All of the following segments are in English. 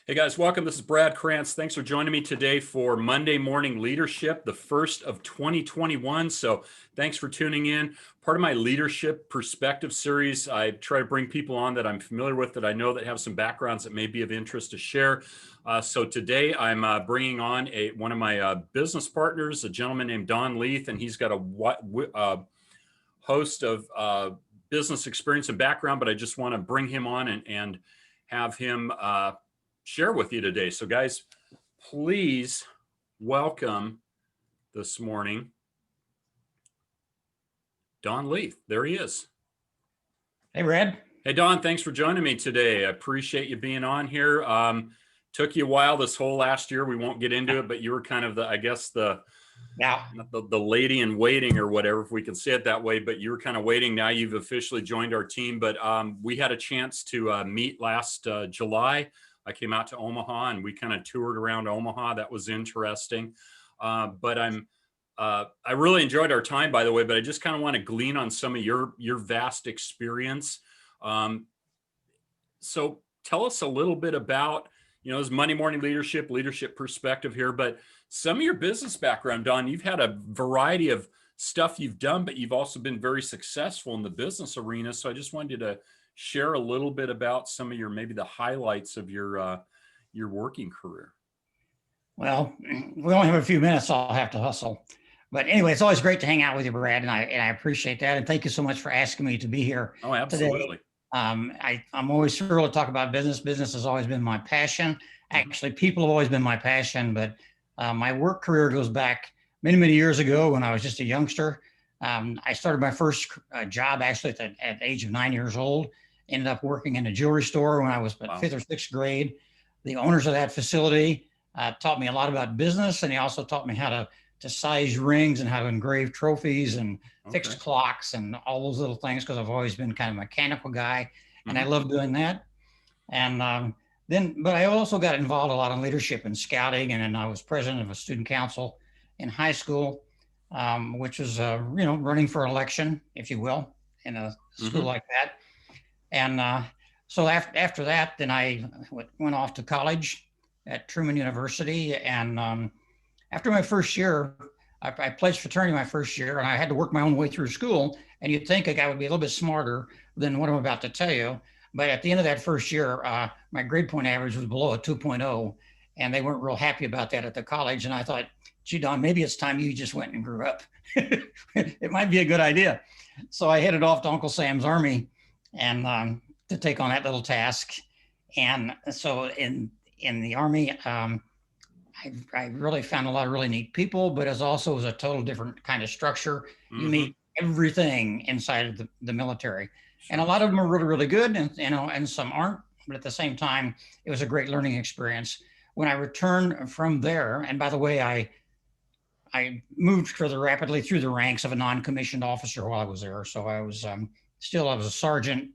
Hey guys, welcome. This is Brad Krantz. Thanks for joining me today for Monday Morning Leadership, the first of 2021. So thanks for tuning in. Part of my Leadership Perspective series, I try to bring people on that I'm familiar with, that I know that have some backgrounds that may be of interest to share. So today I'm bringing on one of my business partners, a gentleman named Don Leath, and he's got a host of business experience and background, but I just want to bring him on and have him share with you today. So guys, please welcome this morning, Don Leath. There he is. Hey, Brad. Hey, Don, thanks for joining me today. I appreciate you being on here. Took you a while this whole last year. We won't get into it, but you were kind of the lady in waiting or whatever, if we can say it that way, but you were kind of waiting. Now you've officially joined our team, but we had a chance to meet last July. I came out to Omaha and we kind of toured around Omaha. That was interesting. But I really enjoyed our time, by the way, but I just kind of want to glean on some of your vast experience. So tell us a little bit about, this Monday Morning Leadership Perspective here, but some of your business background, Don. You've had a variety of stuff you've done, but you've also been very successful in the business arena. So I just wanted to share a little bit about some of maybe the highlights of your working career. Well, we only have a few minutes, so I'll have to hustle. But anyway, it's always great to hang out with you, Brad, and I appreciate that. And thank you so much for asking me to be here. Oh, absolutely. Today. I'm always thrilled to talk about business. Business has always been my passion. Actually, people have always been my passion, but my work career goes back many, many years ago when I was just a youngster. I started my first job actually at the age of 9 years old. Ended up working in a jewelry store when I was about fifth or sixth grade. The owners of that facility taught me a lot about business, and he also taught me how to size rings and how to engrave trophies and fix clocks and all those little things, because I've always been kind of a mechanical guy, and I love doing that. And but I also got involved a lot in leadership and scouting, and then I was president of a student council in high school, which was running for election, if you will, in a school like that. And so after that, then I went off to college at Truman University. And after my first year, I pledged fraternity my first year, and I had to work my own way through school. And you'd think I would be a little bit smarter than what I'm about to tell you. But at the end of that first year, my grade point average was below a 2.0, and they weren't real happy about that at the college. And I thought, gee, Don, maybe it's time you just went and grew up. It might be a good idea. So I headed off to Uncle Sam's Army and to take on that little task. And so in the Army, I really found a lot of really neat people, but it also was a total different kind of structure. You meet everything inside of the military. And a lot of them are really, really good, and some aren't. But at the same time, it was a great learning experience. When I returned from there, and by the way, I moved further rapidly through the ranks of a non-commissioned officer while I was there. So I was I was a sergeant,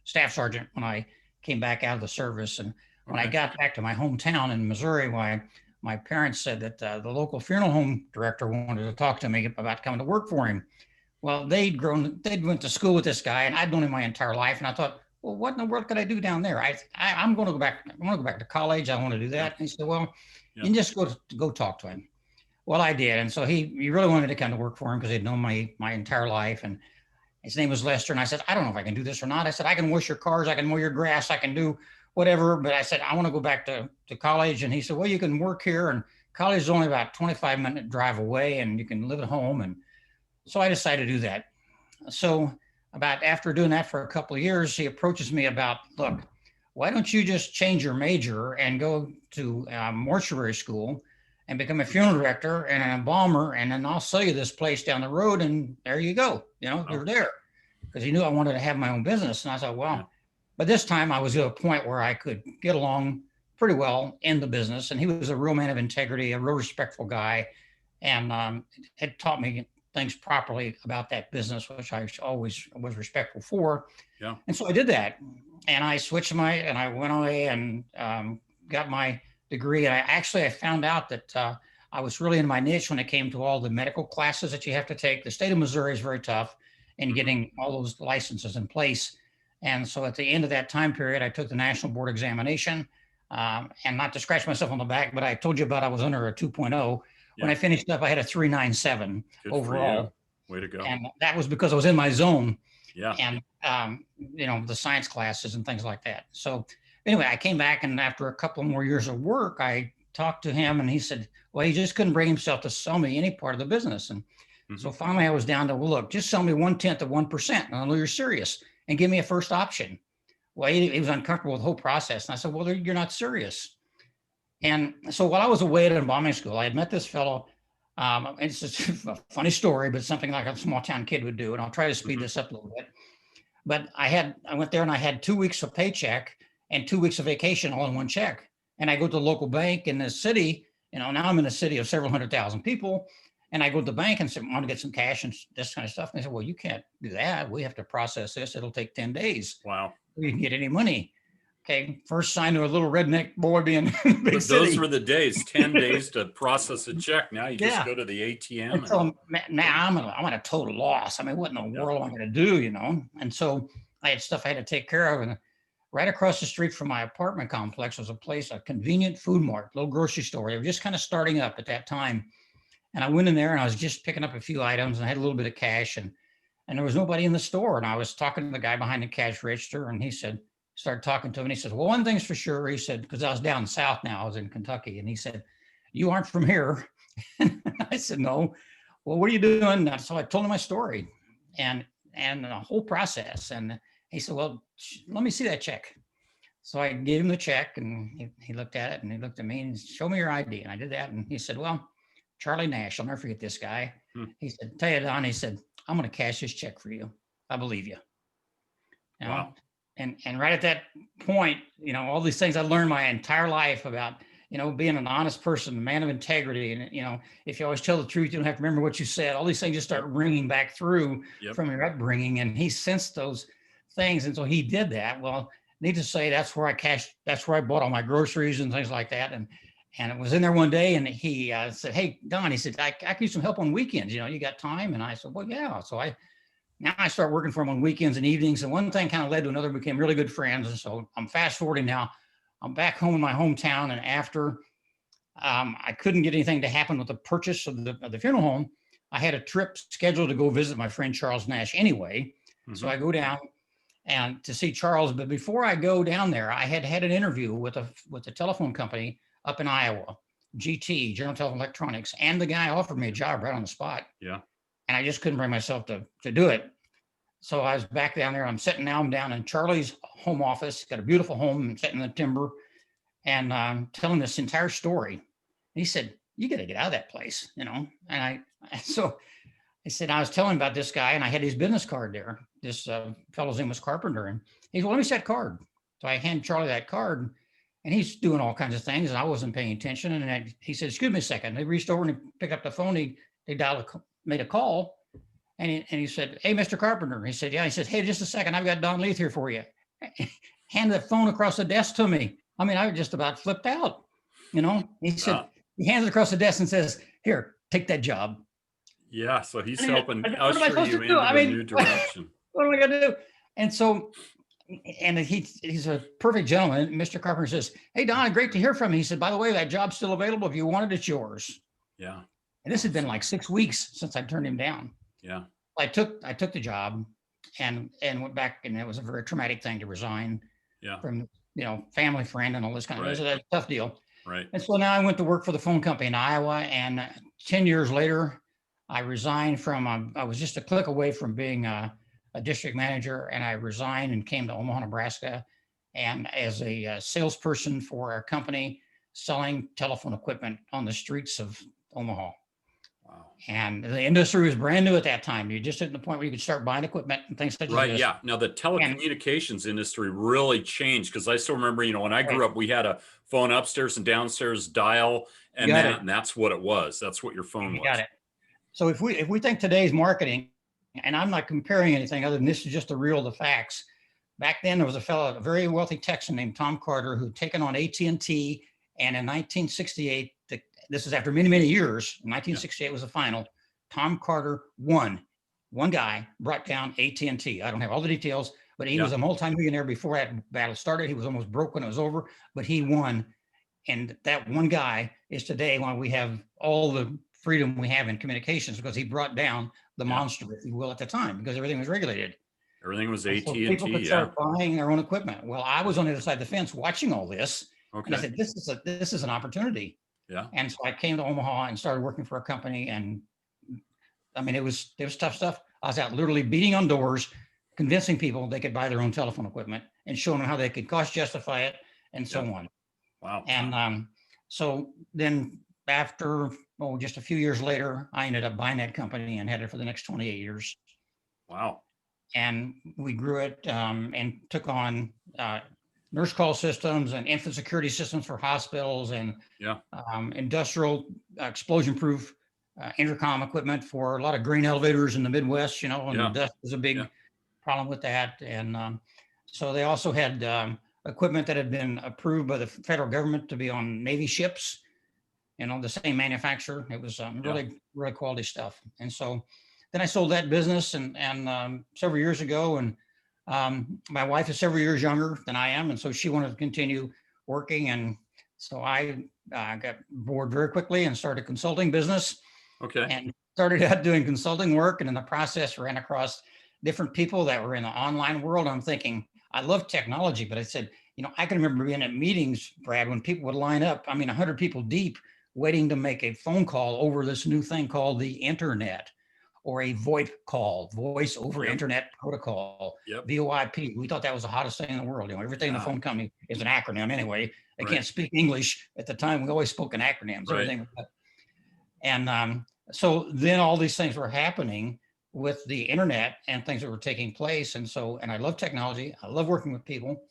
staff sergeant when I came back out of the service. And when I got back to my hometown in Missouri, my parents said that the local funeral home director wanted to talk to me about coming to work for him. Well, they'd went to school with this guy, and I'd known him my entire life. And I thought, well, what in the world could I do down there? I'm going to go back. I want to go back to college. I want to do that. And he said, well, you can just go talk to him. Well, I did. And so he really wanted me to come to work for him because he'd known my entire life. And his name was Lester. And I said, I don't know if I can do this or not. I said, I can wash your cars. I can mow your grass. I can do whatever. But I said, I want to go back to college. And he said, well, you can work here. And college is only about 25-minute drive away, and you can live at home. And so I decided to do that. So after doing that for a couple of years, he approaches me about, look, why don't you just change your major and go to mortuary school and become a funeral director and an embalmer, and then I'll sell you this place down the road, and there you go. You're there. Because he knew I wanted to have my own business. And I thought, well, but this time I was at a point where I could get along pretty well in the business. And he was a real man of integrity, a real respectful guy, and had taught me things properly about that business, which I always was respectful for. Yeah. And so I did that, and I I went away and got my degree. And I found out that I was really in my niche when it came to all the medical classes that you have to take. The state of Missouri is very tough in getting all those licenses in place. And so at the end of that time period, I took the national board examination. And not to scratch myself on the back, but I told you about I was under a 2.0. When Yeah. I finished up, I had a 397 Good for you. overall. Way to go. And that was because I was in my zone Yeah. and, the science classes and things like that. So anyway, I came back, and after a couple more years of work, I talked to him, and he said, well, he just couldn't bring himself to sell me any part of the business. And so finally I was down to, well, look, just sell me 1/10 of 1%. And I know you're serious, and give me a first option. Well, he was uncomfortable with the whole process. And I said, well, you're not serious. And so while I was away at an embalming school, I had met this fellow. It's just a funny story, but something like a small town kid would do. And I'll try to speed this up a little bit. But I went there and I had 2 weeks of paycheck and 2 weeks of vacation all in one check. And I go to the local bank in the city. Now I'm in a city of several 100,000 people. And I go to the bank and say, I want to get some cash and this kind of stuff. And they said, well, you can't do that. We have to process this. It'll take 10 days. Wow. You can get any money. Okay. First sign to a little redneck boy being in a big But city. those were the days, 10 days to process a check. Now you just go to the ATM. And so now I'm at a total loss. I mean, what in the world am I going to do, And so I had stuff I had to take care of. And right across the street from my apartment complex was a convenient food mart, little grocery store. They were just kind of starting up at that time. And I went in there and I was just picking up a few items and I had a little bit of cash and there was nobody in the store. And I was talking to the guy behind the cash register and he started talking to him and he says, well, one thing's for sure. He said, because I was down south now, I was in Kentucky. And he said, you aren't from here. And I said, no. Well, what are you doing? And so I told him my story and the whole process. And he said, well, let me see that check. So I gave him the check and he looked at it and he looked at me and showed me your ID. And I did that. And he said, well, Charlie Nash, I'll never forget this guy. He said, tell you, Don, he said, I'm going to cash this check for you. I believe you. Wow. And right at that point, all these things I learned my entire life about, being an honest person, a man of integrity. And, if you always tell the truth, you don't have to remember what you said. All these things just start ringing back through from your upbringing. And he sensed those things. And so he did that. Well, needless to say, that's where I bought all my groceries and things like that. And it was in there one day and he said, hey, Don, he said, I could use some help on weekends. You got time? And I said, well, yeah. So now I start working for him on weekends and evenings. And one thing kind of led to another, became really good friends. And so I'm fast forwarding now. I'm back home in my hometown. And after I couldn't get anything to happen with the purchase of the funeral home, I had a trip scheduled to go visit my friend Charles Nash anyway. So I go down and to see Charles. But before I go down there, I had an interview with a telephone company up in Iowa, GT, General Telephone Electronics, and the guy offered me a job right on the spot. Yeah. And I just couldn't bring myself to do it. So I was back down there. I'm down in Charlie's home office. He's got a beautiful home, sitting in the timber, and I'm telling this entire story. And he said, you got to get out of that place, And so I said, I was telling about this guy, and I had his business card there. This fellow's name was Carpenter. And he said, well, let me see that card. So I hand Charlie that card. And he's doing all kinds of things, and I wasn't paying attention. And he said, excuse me a second. They reached over and picked up the phone. They made a call. And he said, hey, Mr. Carpenter. He said, yeah. He said, hey, just a second. I've got Don Leath here for you. Handed the phone across the desk to me. I mean, I just about flipped out. He said, he hands it across the desk and says, here, take that job. Yeah. So he's helping usher you into a new direction. What am I going to do? And so, and he's a perfect gentleman. Mr. Carpenter says, hey, Don, great to hear from you. He said, by the way, that job's still available. If you want it, it's yours. Yeah. And this had been like 6 weeks since I turned him down. Yeah. I took the job and went back, and it was a very traumatic thing to resign from, family friend and all this kind of, it was a tough deal. Right. And so now I went to work for the phone company in Iowa, and 10 years later, I resigned from, I was just a click away from being a district manager, and I resigned and came to Omaha, Nebraska, and as a salesperson for our company selling telephone equipment on the streets of Omaha. Wow. And the industry was brand new at that time. You just at the point where you could start buying equipment and things such as this. Yeah. Now the telecommunications industry really changed, because I still remember, when I grew up, we had a phone upstairs and downstairs dial, and that's what it was. That's what your phone was. Got it. So if we think today's marketing, and I'm not comparing anything other than this is just the facts. Back then, there was a very wealthy Texan named Tom Carter who'd taken on AT&T, and in 1968, this is after many, many years, 1968 was the final, Tom Carter won. One guy brought down AT&T. I don't have all the details, but he Yeah. was a multimillionaire before that battle started. He was almost broke when it was over, but he won. And that one guy is today why we have all the freedom we have in communications, because he brought down the Yeah. monster, if you will, at the time, because everything was regulated. Everything was And so AT&T. people could Yeah. start buying their own equipment. Well, I was on the other side of the fence watching all this, and I Okay. said, this is an opportunity. Yeah. And so I came to Omaha and started working for a company. And I mean, it was tough stuff. I was out literally beating on doors, convincing people they could buy their own telephone equipment and showing them how they could cost justify it and so Yeah. on. Wow. And so then after, just a few years later, I ended up buying that company and had it for the next 28 years. Wow. And we grew it and took on nurse call systems and infant security systems for hospitals and Yeah. industrial explosion-proof intercom equipment for a lot of grain elevators in the Midwest, and Yeah. dust was a big Yeah. problem with that. And so they also had equipment that had been approved by the federal government to be on Navy ships, the same manufacturer. It was really, really quality stuff. And so then I sold that business and several years ago. And my wife is several years younger than I am. And so she wanted to continue working. And so I got bored very quickly and started a consulting business Okay. and started out doing consulting work. And in the process, ran across different people that were in the online world. I'm thinking, I love technology, but I said, I can remember being at meetings, Brad, when people would line up, 100 people deep, waiting to make a phone call over this new thing called the internet, or a VoIP call, voice over Yep. internet protocol, Yep. VoIP. We thought that was the hottest thing in the world. Everything in the phone company is an acronym anyway. They can't speak English at the time. We always spoke in acronyms, everything. And so then all these things were happening with the internet and things that were taking place. And I love technology. I love working with people.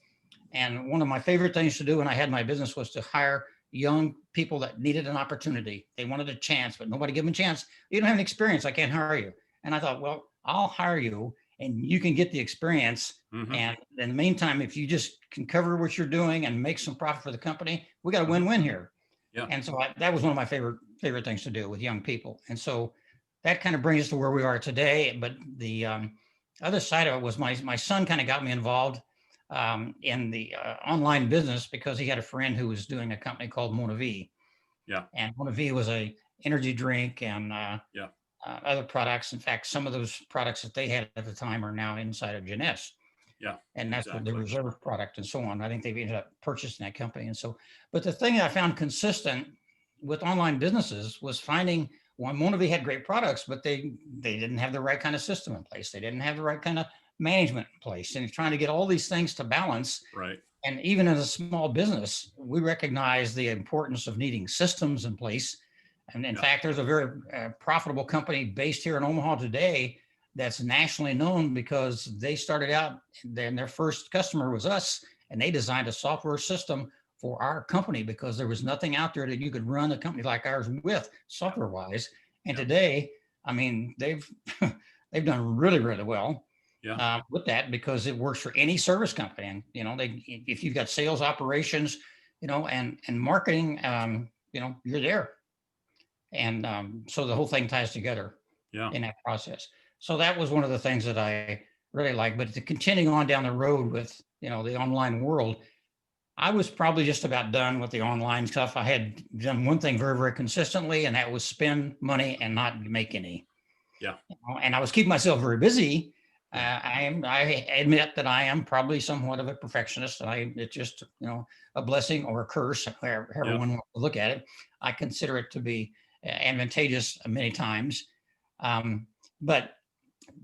And one of my favorite things to do when I had my business was to hire young people that needed an opportunity. They wanted a chance, but nobody gave them a chance. You don't have any experience, I can't hire you. And I thought, well, I'll hire you and you can get the experience. Mm-hmm. And in the meantime, if you just can cover what you're doing and make some profit for the company, we got a win-win here. Yeah. And so that was one of my favorite things to do with young people. And so that kind of brings us to where we are today. But the other side of it was my son kind of got me involved in the online business because he had a friend who was doing a company called Mona V. Yeah. And Mona V was a energy drink and other products. In fact, some of those products that they had at the time are now inside of Jeunesse. Yeah. And that's the reserve product and so on. I think they've ended up purchasing that company. And so, but the thing that I found consistent with online businesses was finding Mona V had great products, but they didn't have the right kind of system in place. They didn't have the right kind of management in place, and trying to get all these things to balance. Right. And even as a small business, we recognize the importance of needing systems in place. And in fact, there's a very profitable company based here in Omaha today that's nationally known because they started out and their first customer was us, and they designed a software system for our company because there was nothing out there that you could run a company like ours with software wise. And today, they've done really, really well with that because it works for any service company. And, if you've got sales operations, and marketing, you're there. And so the whole thing ties together in that process. So that was one of the things that I really like. But to continuing on down the road with, the online world, I was probably just about done with the online stuff. I had done one thing very, very consistently, and that was spend money and not make any. Yeah. And I was keeping myself very busy. I admit that I am probably somewhat of a perfectionist. It's just, a blessing or a curse, however one wants to look at it. I consider it to be advantageous many times. But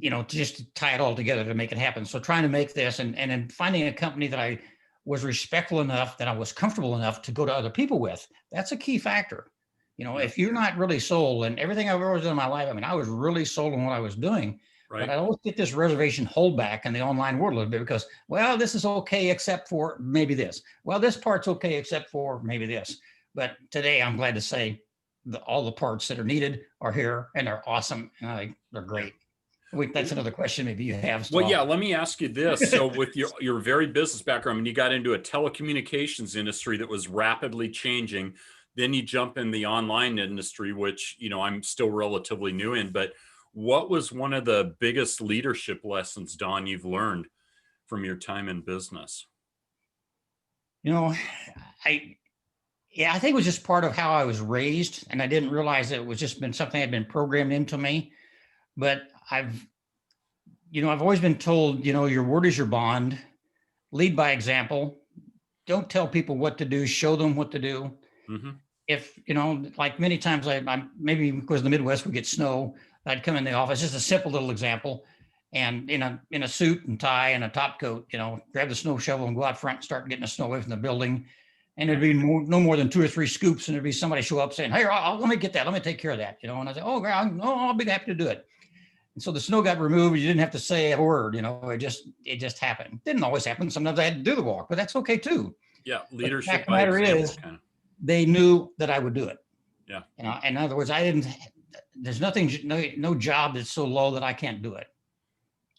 to just tie it all together to make it happen. So trying to make this and then finding a company that I was respectful enough, that I was comfortable enough to go to other people with. That's a key factor. If you're not really sold, and everything I've always done in my life, I was really sold on what I was doing, but I always get this reservation holdback in the online world a little bit because, well, this is okay, except for maybe this. Well, this part's okay, except for maybe this. But today I'm glad to say all the parts that are needed are here and they're awesome. And they're great. That's another question maybe you have. Well, yeah, let me ask you this. So with your very business background, you got into a telecommunications industry that was rapidly changing. Then you jump in the online industry, which, I'm still relatively new in. But what was one of the biggest leadership lessons, Don, you've learned from your time in business? You know, I yeah, I think it was just part of how I was raised, and I didn't realize it was just been something that had been programmed into me. But I've always been told, your word is your bond. Lead by example. Don't tell people what to do. Show them what to do. Mm-hmm. If like many times, I maybe because in the Midwest we get snow, I'd come in the office. Just a simple little example, and in a suit and tie and a top coat, grab the snow shovel and go out front and start getting the snow away from the building. And there'd be no more than 2 or 3 scoops, and there'd be somebody show up saying, "Hey, let me get that. Let me take care of that." And I say, "Oh, I'll be happy to do it." And so the snow got removed. You didn't have to say a word. It just happened. Didn't always happen. Sometimes I had to do the walk, but that's okay too. Yeah, But the leadership fact of the by matter example, is, kind of. they knew that I would do it. Yeah. In other words, there's no job that's so low that I can't do it.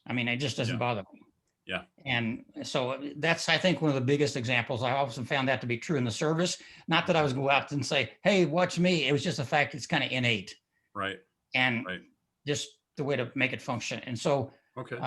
I mean, it just doesn't bother me. Yeah. And so that's, I think, one of the biggest examples. I often found that to be true in the service. Not that I was go out and say, "Hey, watch me." It was just the fact it's kind of innate. Right. And Right. just the way to make it function. And so, Okay.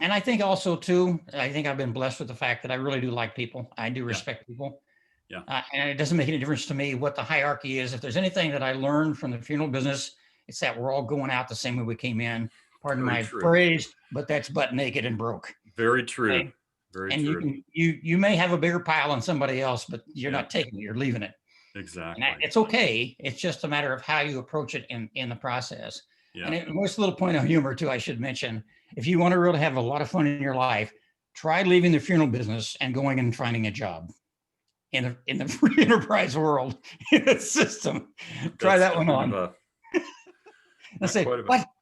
and I think also too, I think I've been blessed with the fact that I really do like people. I do respect people. Yeah. And it doesn't make any difference to me what the hierarchy is. If there's anything that I learned from the funeral business, it's that we're all going out the same way we came in. Pardon Very my true. phrase, but that's butt naked and broke. Very true. Okay? Very And true. you may have a bigger pile than somebody else, but you're Yeah. not taking it, you're leaving it. Exactly. And it's okay. It's just a matter of how you approach it in the process. Yeah. And it was a little point of humor too, I should mention. If you want to really have a lot of fun in your life, try leaving the funeral business and going and finding a job in the free enterprise world, in the system. Try That's that one on. And say,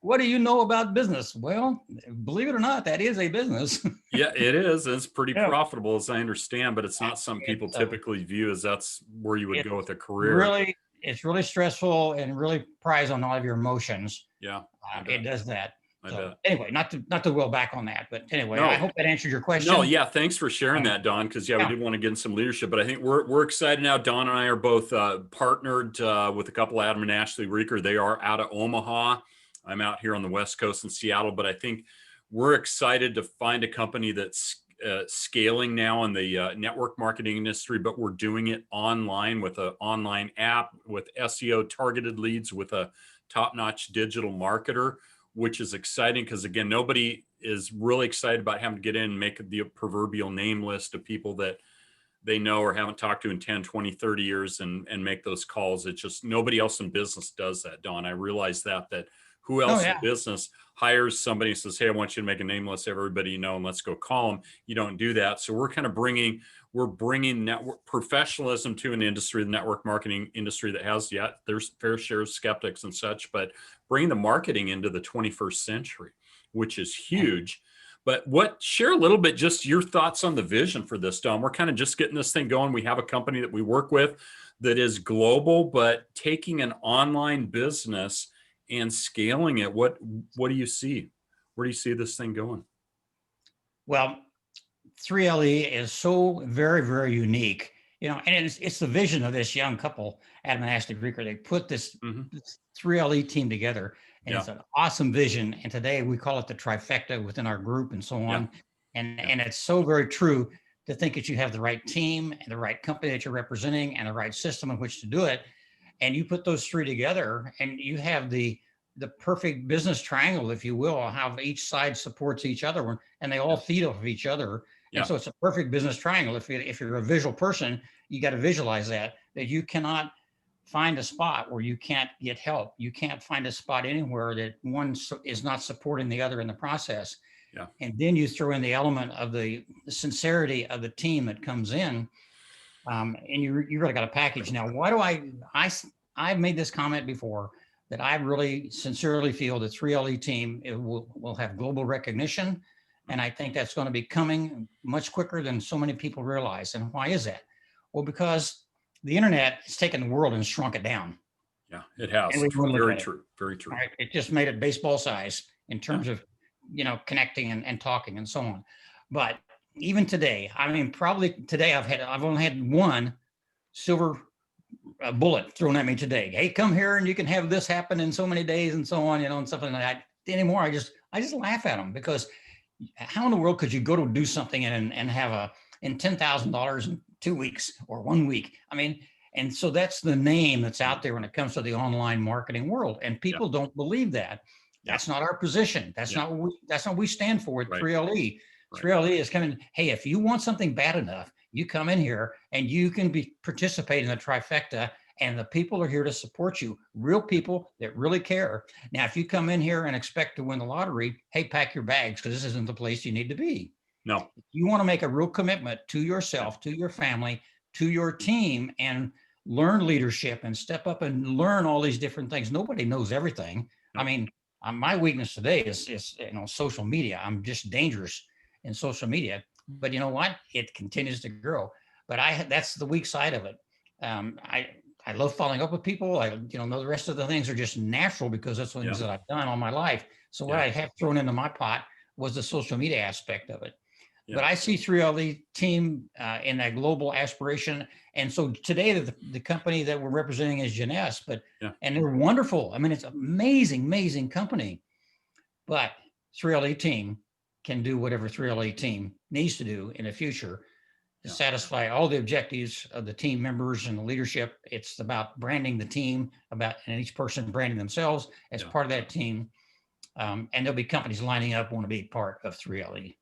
what do you know about business? Well, believe it or not, that is a business. Yeah, it is. It's pretty Yeah. profitable, as I understand, but it's not something people typically view as that's where you would go with a career. It's really stressful and really preys on all of your emotions. Yeah. It does that. I So bet. anyway, not to go back on that, but anyway, No. I hope that answered your question. No, yeah, thanks for sharing that, Don, because we did want to get in some leadership, but I think we're excited now. Don and I are both partnered with a couple, Adam and Ashleigh Reeker. They are out of Omaha. I'm out here on the West Coast in Seattle, but I think we're excited to find a company that's scaling now in the network marketing industry, but we're doing it online with an online app, with SEO targeted leads, with a top-notch digital marketer, which is exciting because, again, nobody is really excited about having to get in and make the proverbial name list of people that they know or haven't talked to in 10, 20, 30 years and make those calls. It's just nobody else in business does that, Don. I realize that who else in business hires somebody and says, "Hey, I want you to make a name list of everybody you know, and let's go call them." You don't do that. So we're kind of bringing network professionalism to an industry, the network marketing industry that has, there's fair share of skeptics and such, but bringing the marketing into the 21st century, which is huge. But share a little bit, just your thoughts on the vision for this, Don. We're kind of just getting this thing going. We have a company that we work with that is global, but taking an online business and scaling it. What do you see? Where do you see this thing going? Well, 3LE is so very, very unique, and it's the vision of this young couple, Adam and Ashleigh Reeker. They put this 3LE team together, and it's an awesome vision. And today we call it the trifecta within our group and so on. And it's so very true to think that you have the right team and the right company that you're representing and the right system in which to do it. And you put those three together and you have the perfect business triangle, if you will, how each side supports each other and they all feed off of each other. And so it's a perfect business triangle. If you're a visual person, you got to visualize that you cannot find a spot where you can't get help. You can't find a spot anywhere that one is not supporting the other in the process. Yeah. And then you throw in the element of the sincerity of the team that comes in. And you really got a package. Now, why do I've made this comment before that I really sincerely feel the 3LE team will have global recognition. And I think that's going to be coming much quicker than so many people realize. And why is that? Well, because the internet has taken the world and shrunk it down. Yeah, it has. Very true. Very true. Right? It just made it baseball size in terms of, connecting and talking and so on. But even today, I mean, probably today I've only had one silver bullet thrown at me today. Hey, come here and you can have this happen in so many days and so on, and something like that. Anymore, I just laugh at them because how in the world could you go to do something and have in $10,000 in 2 weeks or 1 week? I mean, and so that's the name that's out there when it comes to the online marketing world. And Yeah. people don't believe that. That's not our position. That's not what we stand for at 3LE. 3LE is coming, hey, if you want something bad enough, you come in here and you can participate in the trifecta, and the people are here to support you, real people that really care. Now, if you come in here and expect to win the lottery, hey, pack your bags, because this isn't the place you need to be. No. If you want to make a real commitment to yourself, to your family, to your team, and learn leadership and step up and learn all these different things. Nobody knows everything. No. I mean, my weakness today is social media. I'm just dangerous in social media, but you know what? It continues to grow. But that's the weak side of it. I love following up with people. The rest of the things are just natural because that's the things that I've done all my life. So what I have thrown into my pot was the social media aspect of it. But I see 3LE team in that global aspiration. And so today the company that we're representing is Jeunesse, and they're wonderful. I mean, it's amazing, amazing company. But 3LE team can do whatever 3LE team needs to do in the future to satisfy all the objectives of the team members and the leadership. It's about branding the team, and each person branding themselves as part of that team. And there'll be companies lining up want to be part of 3LE.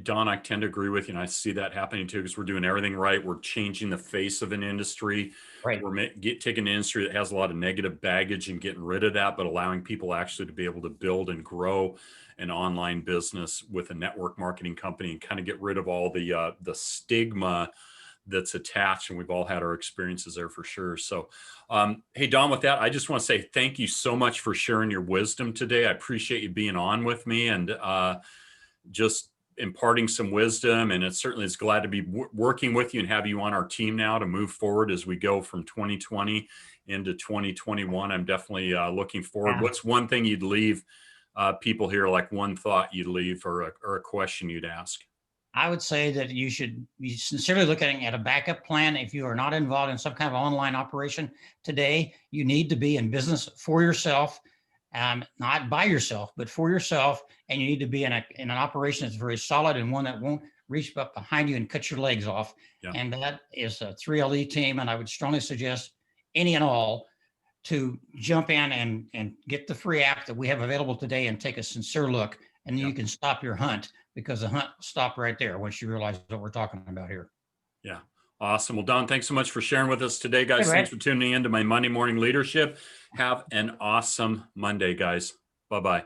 Don, I tend to agree with you, and I see that happening too, because we're doing everything right. We're changing the face of an industry. Right. We're taking an industry that has a lot of negative baggage and getting rid of that, but allowing people actually to be able to build and grow an online business with a network marketing company and kind of get rid of all the stigma that's attached. And we've all had our experiences there for sure. So, hey, Don, with that, I just want to say thank you so much for sharing your wisdom today. I appreciate you being on with me and just imparting some wisdom, and it certainly is glad to be working with you and have you on our team now to move forward as we go from 2020 into 2021. I'm definitely looking forward. Yeah. What's one thing you'd leave people here, like one thought you'd leave or a question you'd ask? I would say that you should be sincerely looking at a backup plan. If you are not involved in some kind of online operation today, you need to be in business for yourself, not by yourself, but for yourself. And you need to be in an operation that's very solid and one that won't reach up behind you and cut your legs off. Yeah. And that is a 3LE team. And I would strongly suggest any and all to jump in and get the free app that we have available today and take a sincere look. And then you can stop your hunt, because the hunt stopped right there once you realize what we're talking about here. Yeah. Awesome. Well, Don, thanks so much for sharing with us today, guys. Hey, thanks for tuning in to my Monday Morning Leadership. Have an awesome Monday, guys. Bye-bye.